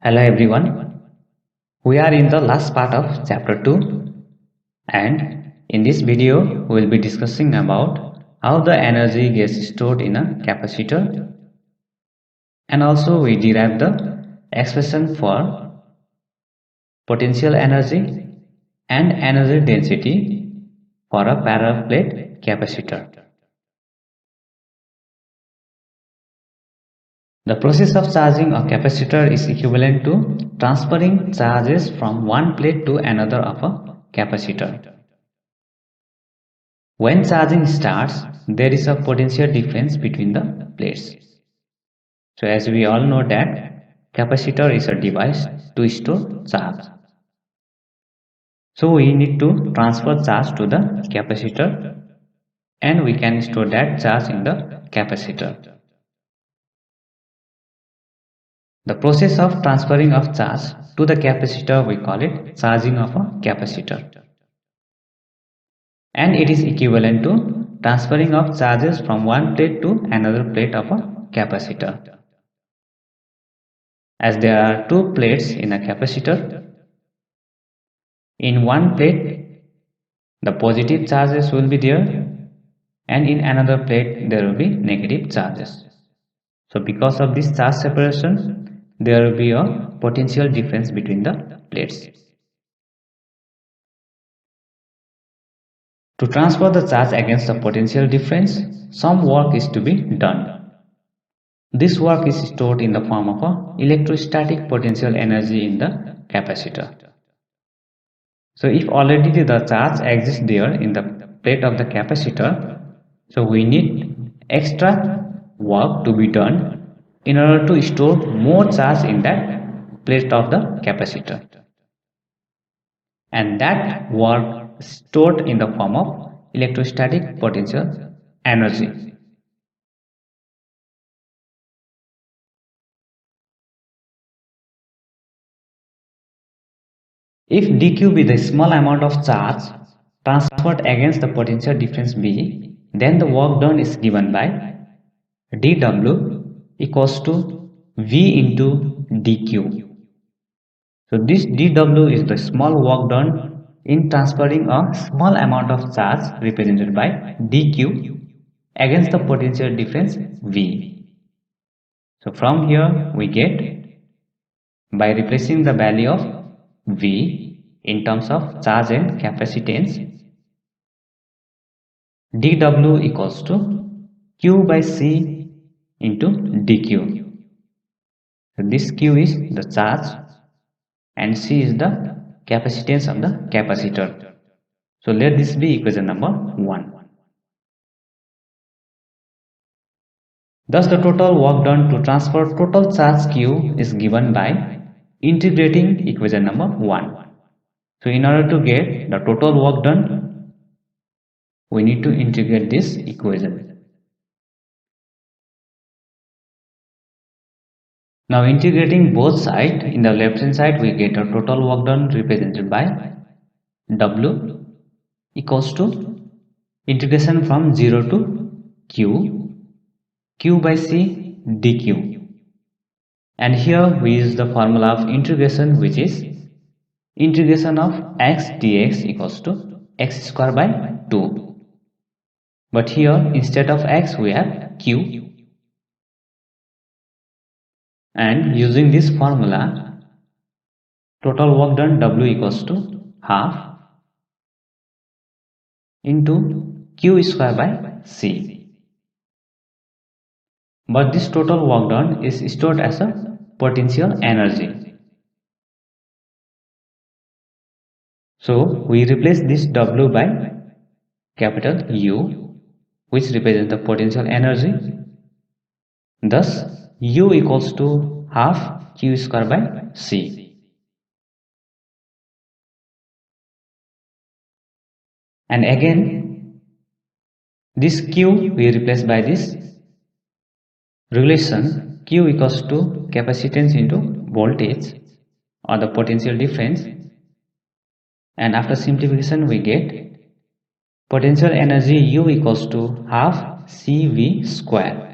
Hello everyone. We are in the last part of chapter 2, and in this video we will be discussing about how the energy gets stored in a capacitor, and also we derive the expression for potential energy and energy density for a parallel plate capacitor. The process of charging a capacitor is equivalent to transferring charges from one plate to another of a capacitor. When charging starts, there is a potential difference between the plates. So as we all know that capacitor is a device to store charge. So we need to transfer charge to the capacitor, and we can store that charge in the capacitor. The process of transferring of charge to the capacitor, we call it charging of a capacitor. And it is equivalent to transferring of charges from one plate to another plate of a capacitor. As there are two plates in a capacitor, in one plate the positive charges will be there, and in another plate there will be negative charges. So because of this charge separation, there will be a potential difference between the plates. To transfer the charge against the potential difference, some work is to be done. This work is stored in the form of a electrostatic potential energy in the capacitor. So if already the charge exists there in the plate of the capacitor, so we need extra work to be done in order to store more charge in that plate of the capacitor. And that work is stored in the form of electrostatic potential energy. If dq be the small amount of charge transferred against the potential difference B, then the work done is given by dW equals to V into dq. So this dW is the small work done in transferring a small amount of charge represented by dq against the potential difference V. So from here we get, by replacing the value of V in terms of charge and capacitance, dW equals to Q by C into dq. So this Q is the charge and C is the capacitance of the capacitor. So let this be equation number 1. Thus the total work done to transfer total charge Q is given by integrating equation number 1. So in order to get the total work done, we need to integrate this equation. Now integrating both sides, in the left hand side we get a total work done represented by W equals to integration from 0 to Q by C dq. And here we use the formula of integration, which is integration of x dx equals to x square by 2. But here instead of x we have q. And using this formula, total work done W equals to half into q square by c. But this total work done is stored as a potential energy. So we replace this W by capital U, which represents the potential energy. Thus U equals to half q square by c. And again this q we replace by this relation q equals to capacitance into voltage or the potential difference, and after simplification we get potential energy U equals to half CV square.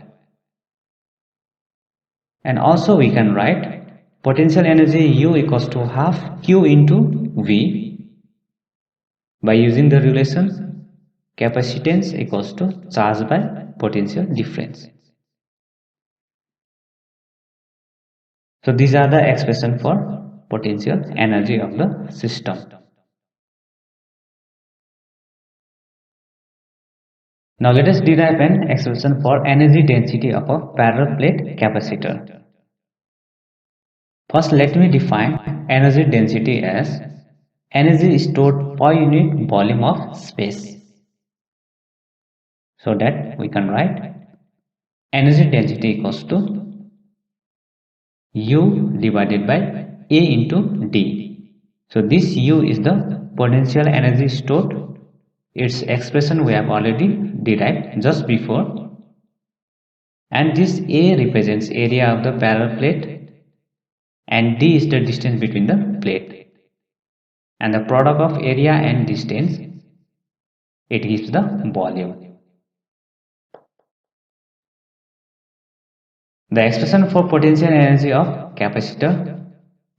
And also we can write potential energy U equals to half Q into V. By using the relation capacitance equals to charge by potential difference. So these are the expression for potential energy of the system. Now let us derive an expression for energy density of a parallel plate capacitor. First, let me define energy density as energy stored per unit volume of space. So that we can write energy density equals to U divided by A into D. So this U is the potential energy stored. Its expression we have already derived just before. And this A represents area of the parallel plate and D is the distance between the plate. And the product of area and distance, it gives the volume. The expression for potential energy of capacitor,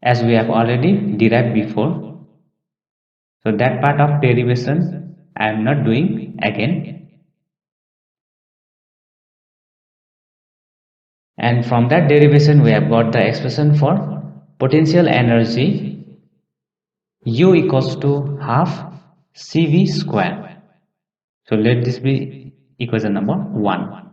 as we have already derived before. So that part of derivation I am not doing again. And from that derivation we have got the expression for potential energy U equals to half CV square. So let this be equation number 1.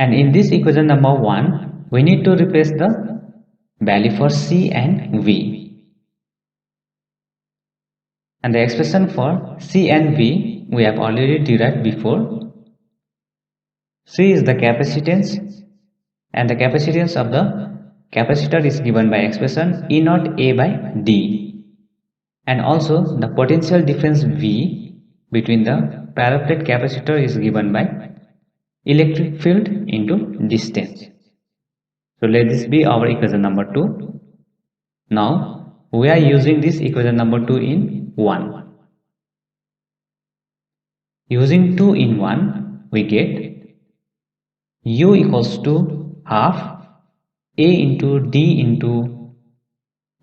And in this equation number 1, we need to replace the value for C and V. And the expression for C and V we have already derived before. C is the capacitance and the capacitance of the capacitor is given by expression E naught A by D. And also the potential difference V between the parallel plate capacitor is given by electric field into distance. So let this be our equation number 2. Now we are using this equation number 2 in 1. Using 2 in 1, we get U equals to half A into D into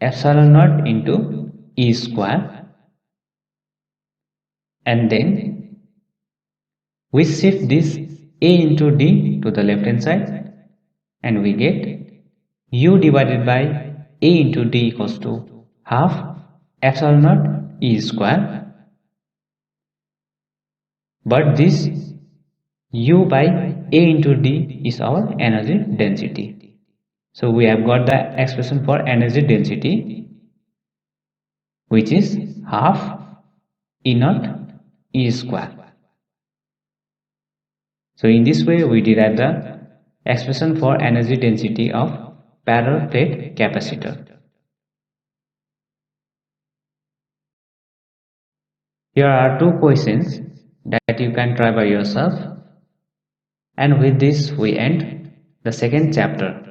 epsilon naught into E square, and then we shift this A into D to the left hand side and we get U divided by A into D equals to half epsilon naught E square. But this U by A into D is our energy density. So we have got the expression for energy density, which is half E naught E square. So in this way we derive the expression for energy density of parallel plate capacitor. Here are 2 questions that you can try by yourself. And with this we end the second chapter.